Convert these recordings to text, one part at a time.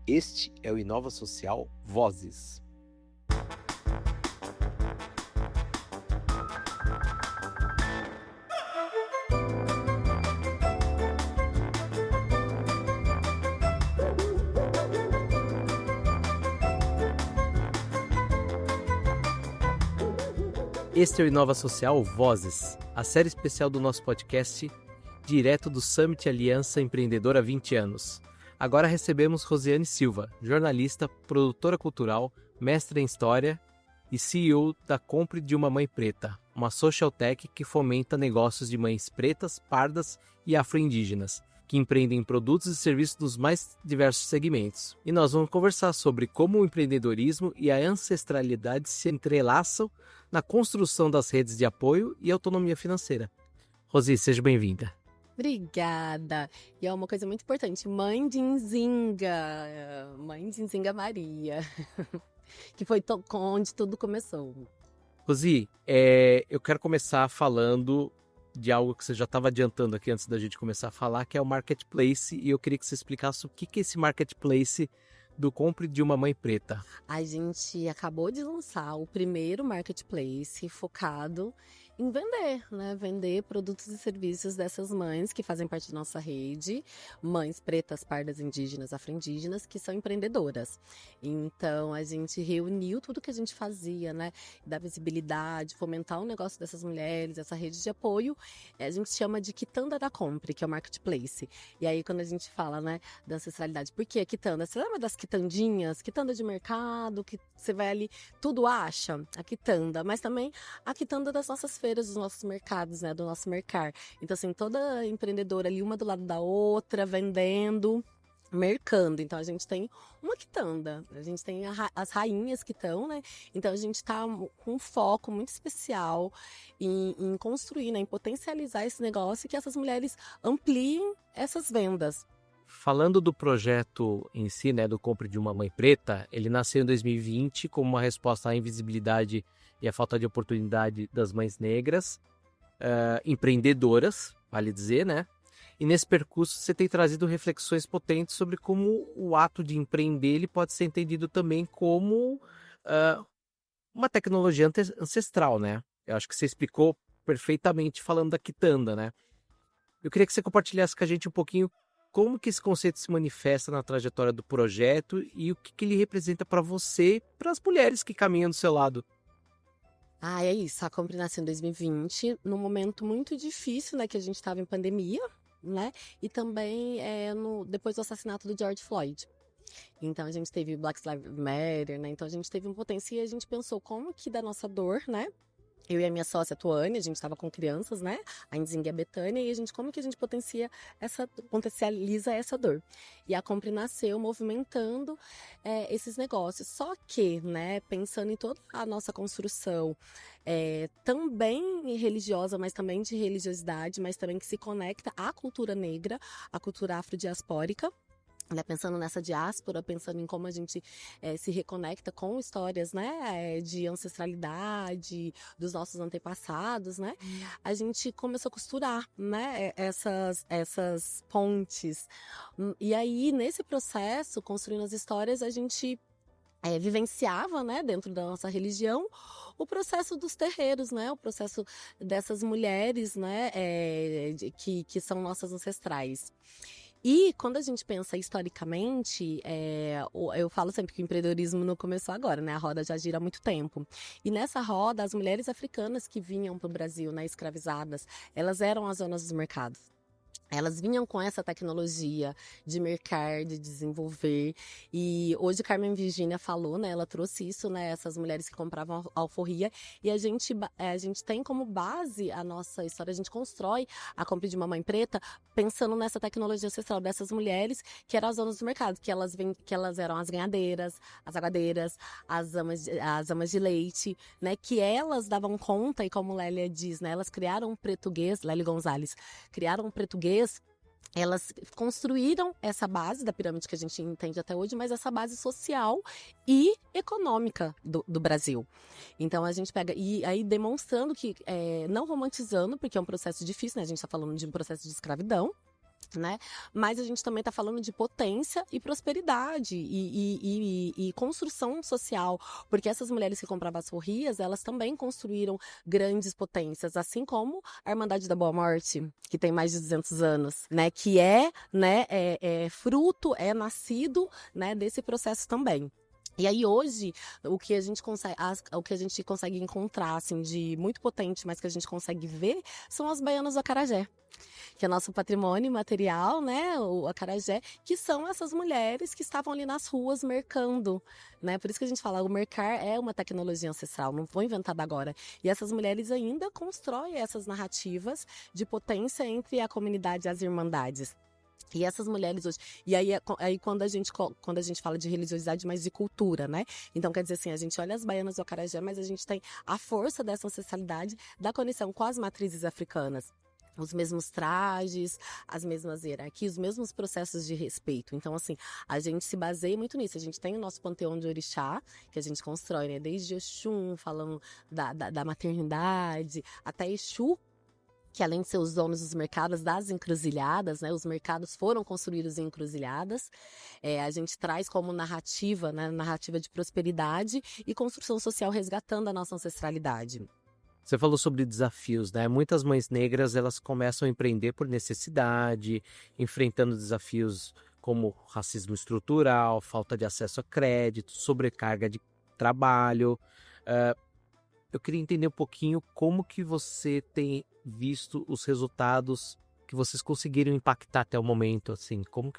Este é o Inova Social Vozes. Este é o Inova Social Vozes, a série especial do nosso podcast, direto do Summit Aliança Empreendedora há 20 anos. Agora recebemos Rosiane Silva, jornalista, produtora cultural, mestre em História e CEO da Compre de uma Mãe Preta, uma social tech que fomenta negócios de mães pretas, pardas e afro-indígenas, que empreendem produtos e serviços dos mais diversos segmentos. E nós vamos conversar sobre como o empreendedorismo e a ancestralidade se entrelaçam na construção das redes de apoio e autonomia financeira. Rosi, seja bem-vinda. Obrigada. E é uma coisa muito importante, Mãe de Nzinga Maria, que foi onde tudo começou. Rosi, eu quero começar falando de algo que você já estava adiantando aqui antes da gente começar a falar, que é o Marketplace, e eu queria que você explicasse o que é esse Marketplace do Compre de uma Mãe Preta. A gente acabou de lançar o primeiro Marketplace focado em vender, né? Vender produtos e serviços dessas mães que fazem parte da nossa rede, mães pretas, pardas, indígenas, afro-indígenas, que são empreendedoras. Então, a gente reuniu tudo que a gente fazia, né? Da visibilidade, fomentar o negócio dessas mulheres, essa rede de apoio, a gente chama de Quitanda da Compre, que é o Marketplace. E aí, quando a gente fala, né, da ancestralidade, por que quitanda? Você lembra das quitandinhas? Quitanda de mercado, que você vai ali, tudo acha? A quitanda, mas também a quitanda das nossas feiras, dos nossos mercados, né, do nosso mercar. Então, assim, toda empreendedora ali, uma do lado da outra, vendendo, mercando. Então, a gente tem uma quitanda, a gente tem as rainhas que estão, né? Então, a gente está com um foco muito especial em construir, né, em potencializar esse negócio e que essas mulheres ampliem essas vendas. Falando do projeto em si, né, do Compre de uma Mãe Preta, ele nasceu em 2020 como uma resposta à invisibilidade e à falta de oportunidade das mães negras, empreendedoras, vale dizer, né? E nesse percurso você tem trazido reflexões potentes sobre como o ato de empreender ele pode ser entendido também como uma tecnologia ancestral, né? Eu acho que você explicou perfeitamente falando da quitanda, né? Eu queria que você compartilhasse com a gente um pouquinho como que esse conceito se manifesta na trajetória do projeto e o que ele representa para você e para as mulheres que caminham do seu lado. É isso. A Compre nasceu em 2020, num momento muito difícil, né, que a gente estava em pandemia, né, e também depois do assassinato do George Floyd. Então, a gente teve Black Lives Matter, né, então a gente teve um potencial e a gente pensou como que da nossa dor, né, eu e a minha sócia, Tuane, a gente estava com crianças, né? A Nzinga e a Betânia, e como que a gente potencializa essa dor? E a Compre nasceu movimentando esses negócios. Só que, né, pensando em toda a nossa construção, também religiosa, mas também de religiosidade, mas também que se conecta à cultura negra, à cultura afrodiaspórica, né, pensando nessa diáspora, pensando em como a gente se reconecta com histórias, né, de ancestralidade dos nossos antepassados, né, a gente começou a costurar, né, essas pontes. E aí, nesse processo, construindo as histórias, a gente vivenciava, né, dentro da nossa religião, o processo dos terreiros, né, o processo dessas mulheres, né, que são nossas ancestrais. E quando a gente pensa historicamente, eu falo sempre que o empreendedorismo não começou agora, né? A roda já gira há muito tempo. E nessa roda, as mulheres africanas que vinham para o Brasil, né, escravizadas, elas eram as donas dos mercados. Elas vinham com essa tecnologia de mercar, de desenvolver. E hoje Carmen Virginia falou, né? Ela trouxe isso, né? Essas mulheres que compravam alforria. E a gente tem como base a nossa história. A gente constrói a Compre de uma Mãe Preta pensando nessa tecnologia ancestral dessas mulheres que eram as donas do mercado. Que elas eram as ganhadeiras, as aguadeiras, as amas de leite, né? Que elas davam conta, e como Lélia diz, né? Elas criaram um português, Lélia Gonzalez, criaram um português. Elas construíram essa base da pirâmide que a gente entende até hoje, mas essa base social e econômica do Brasil. Então a gente pega, e aí demonstrando que, não romantizando, porque é um processo difícil, né? A gente está falando de um processo de escravidão, né? Mas a gente também está falando de potência e prosperidade e construção social, porque essas mulheres que compravam as forrias, elas também construíram grandes potências, assim como a Irmandade da Boa Morte, que tem mais de 200 anos, né? Que né, fruto, é nascido, né, desse processo também. E aí hoje, o que a gente consegue encontrar, assim, de muito potente, mas que a gente consegue ver, são as baianas do acarajé, que é nosso patrimônio material, né, o acarajé, que são essas mulheres que estavam ali nas ruas mercando, né? Por isso que a gente fala, o mercar é uma tecnologia ancestral, não foi inventada agora. E essas mulheres ainda constroem essas narrativas de potência entre a comunidade e as irmandades. E essas mulheres hoje, e aí quando a gente fala de religiosidade, mas de cultura, né? Então quer dizer assim, a gente olha as baianas do acarajé, mas a gente tem a força dessa ancestralidade da conexão com as matrizes africanas. Os mesmos trajes, as mesmas hierarquias, os mesmos processos de respeito. Então, assim, a gente se baseia muito nisso. A gente tem o nosso panteão de orixá, que a gente constrói, né? Desde Oxum, falando da maternidade, até Exu, que além de ser os donos dos mercados, das encruzilhadas, né? Os mercados foram construídos em encruzilhadas. A gente traz como narrativa, né? Narrativa de prosperidade e construção social resgatando a nossa ancestralidade. Você falou sobre desafios, né? Muitas mães negras, elas começam a empreender por necessidade, enfrentando desafios como racismo estrutural, falta de acesso a crédito, sobrecarga de trabalho. Eu queria entender um pouquinho como que você tem visto os resultados que vocês conseguiram impactar até o momento, assim, o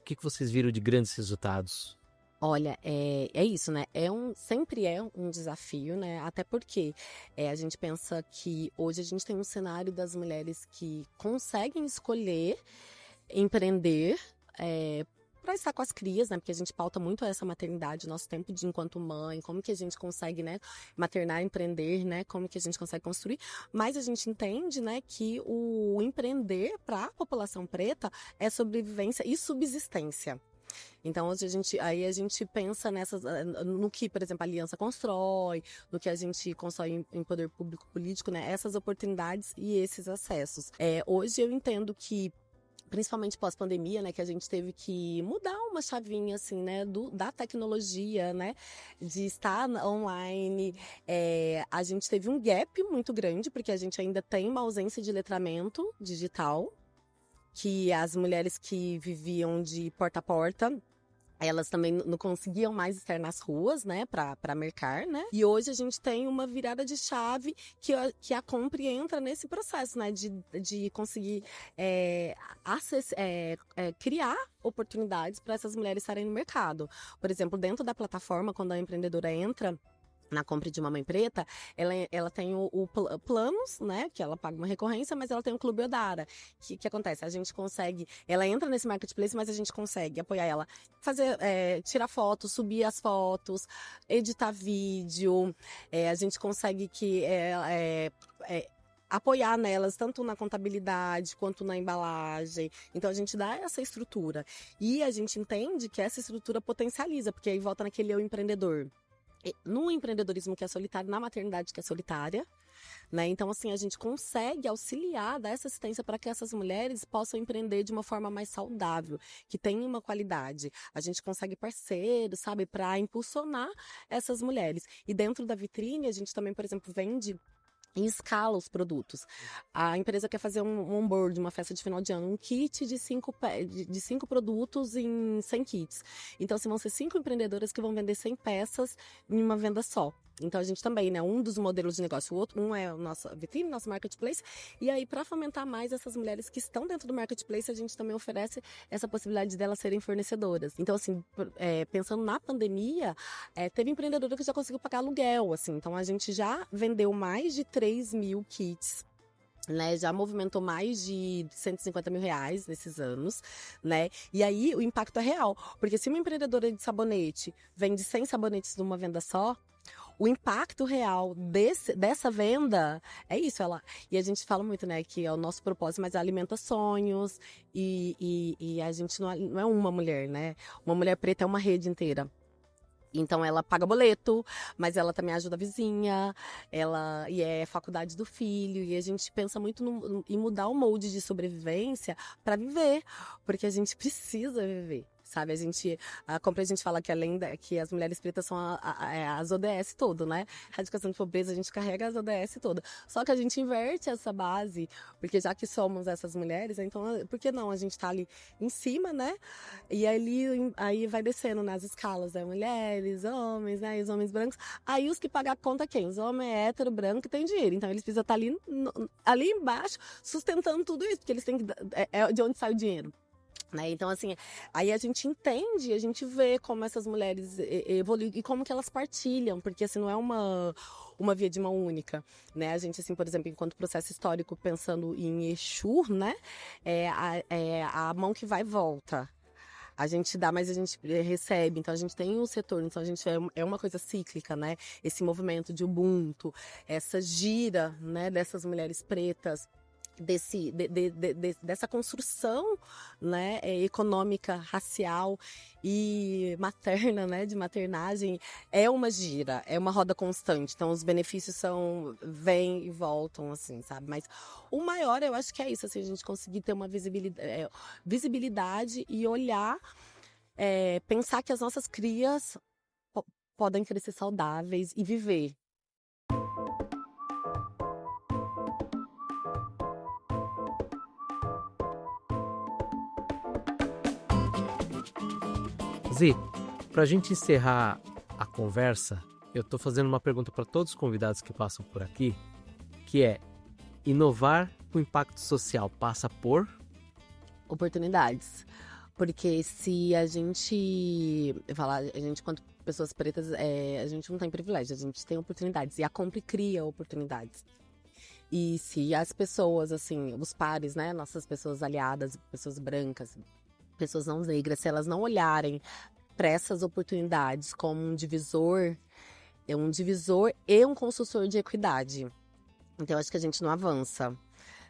que vocês viram de grandes resultados? Olha, é isso, né? Sempre é um desafio, né? Até porque a gente pensa que hoje a gente tem um cenário das mulheres que conseguem escolher empreender, para estar com as crias, né? Porque a gente pauta muito essa maternidade, nosso tempo de enquanto mãe, como que a gente consegue, né, maternar, empreender, né? Como que a gente consegue construir. Mas a gente entende, né, que o empreender para a população preta é sobrevivência e subsistência. Então, hoje a gente pensa no que, por exemplo, a Aliança constrói, no que a gente constrói em poder público político, né? Essas oportunidades e esses acessos. Hoje eu entendo que, principalmente pós-pandemia, né, que a gente teve que mudar uma chavinha, assim, né, da tecnologia, né, de estar online. A gente teve um gap muito grande, porque a gente ainda tem uma ausência de letramento digital, que as mulheres que viviam de porta a porta, elas também não conseguiam mais estar nas ruas, né, para mercar, né? E hoje a gente tem uma virada de chave que a Compre entra nesse processo, né, de conseguir criar oportunidades para essas mulheres estarem no mercado. Por exemplo, dentro da plataforma, quando a empreendedora entra na compra de uma mãe preta, ela tem o planos, né, que ela paga uma recorrência, mas ela tem o Clube Odara. Que acontece? A gente consegue, ela entra nesse marketplace, mas a gente consegue apoiar ela, fazer, tirar fotos, subir as fotos, editar vídeo, a gente consegue apoiar nelas, tanto na contabilidade quanto na embalagem. Então, a gente dá essa estrutura. E a gente entende que essa estrutura potencializa, porque aí volta naquele eu empreendedor. No empreendedorismo que é solitário, na maternidade que é solitária, né? Então, assim, a gente consegue auxiliar, dar essa assistência para que essas mulheres possam empreender de uma forma mais saudável, que tenha uma qualidade. A gente consegue parceiros, sabe, para impulsionar essas mulheres. E dentro da vitrine, a gente também, por exemplo, vende em escala os produtos. A empresa quer fazer um onboard, uma festa de final de ano, um kit de 5 produtos em 100 kits. Então, assim, vão ser 5 empreendedoras que vão vender 100 peças em uma venda só. Então, a gente também, né, um dos modelos de negócio, o outro, um é a nossa vitrine, nosso marketplace, e aí, para fomentar mais essas mulheres que estão dentro do marketplace, a gente também oferece essa possibilidade delas serem fornecedoras. Então, assim, pensando na pandemia, teve empreendedora que já conseguiu pagar aluguel, assim, então a gente já vendeu mais de 3 mil kits, né, já movimentou mais de 150 mil reais nesses anos, né, e aí o impacto é real, porque se uma empreendedora de sabonete vende 100 sabonetes numa venda só, o impacto real dessa venda é isso, e a gente fala muito, né, que é o nosso propósito, mas alimenta sonhos, e a gente não é uma mulher, né, uma mulher preta é uma rede inteira. Então ela paga boleto, mas ela também ajuda a vizinha, e é faculdade do filho, e a gente pensa muito em mudar o molde de sobrevivência para viver, porque a gente precisa viver. Sabe, como a gente fala que que as mulheres pretas são as ODS todo, né? Erradicação de pobreza, a gente carrega as ODS toda. Só que a gente inverte essa base, porque já que somos essas mulheres, então, por que não? A gente tá ali em cima, né? E aí vai descendo nas escalas, né? Mulheres, homens, né? E os homens brancos. Aí os que pagam a conta quem? Os homens hétero, branco, que tem dinheiro. Então eles precisam estar ali embaixo, sustentando tudo isso, porque eles têm que... É de onde sai o dinheiro. Né? Então, assim, aí a gente entende, a gente vê como essas mulheres evoluem e como que elas partilham, porque assim, não é uma via de mão única, né? A gente, assim, por exemplo, enquanto processo histórico, pensando em Exu, né? É a mão que vai e volta. A gente dá, mas a gente recebe. Então, a gente tem um setor. Então, a gente é uma coisa cíclica, né? Esse movimento de Ubuntu, essa gira, né? Dessas mulheres pretas, dessa construção, né, econômica, racial e materna, né, de maternagem, é uma gira, é uma roda constante. Então os benefícios vêm e voltam, assim, sabe? Mas o maior, eu acho que é isso, assim, a gente conseguir ter uma visibilidade e olhar, pensar que as nossas crias podem crescer saudáveis e viver. Zi, para a gente encerrar a conversa, eu estou fazendo uma pergunta para todos os convidados que passam por aqui, que é: inovar com impacto social passa por oportunidades. Porque se a gente quanto pessoas pretas, a gente não tem privilégio, a gente tem oportunidades. E a Compre cria oportunidades. E se as pessoas, assim, os pares, né, nossas pessoas aliadas, pessoas brancas, pessoas não negras, se elas não olharem para essas oportunidades como um divisor e um construtor de equidade, então eu acho que a gente não avança.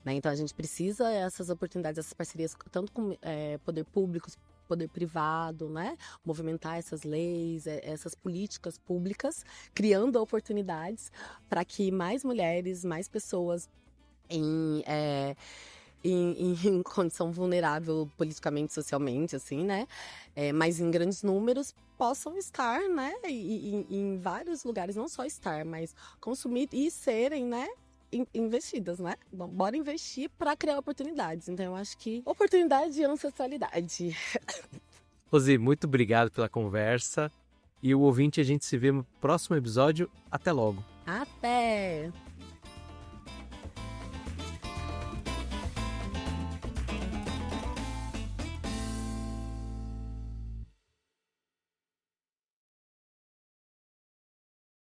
Né? Então a gente precisa essas oportunidades, essas parcerias, tanto com poder público, poder privado, né? Movimentar essas leis, essas políticas públicas, criando oportunidades para que mais mulheres, mais pessoas em condição vulnerável politicamente, socialmente, assim, né? Mas em grandes números possam estar, né? Em vários lugares, não só estar, mas consumir e serem, né? Investidas, né? Bom, bora investir para criar oportunidades. Então, eu acho que oportunidade e ancestralidade. Rosi, muito obrigado pela conversa. E o ouvinte, a gente se vê no próximo episódio. Até logo. Até!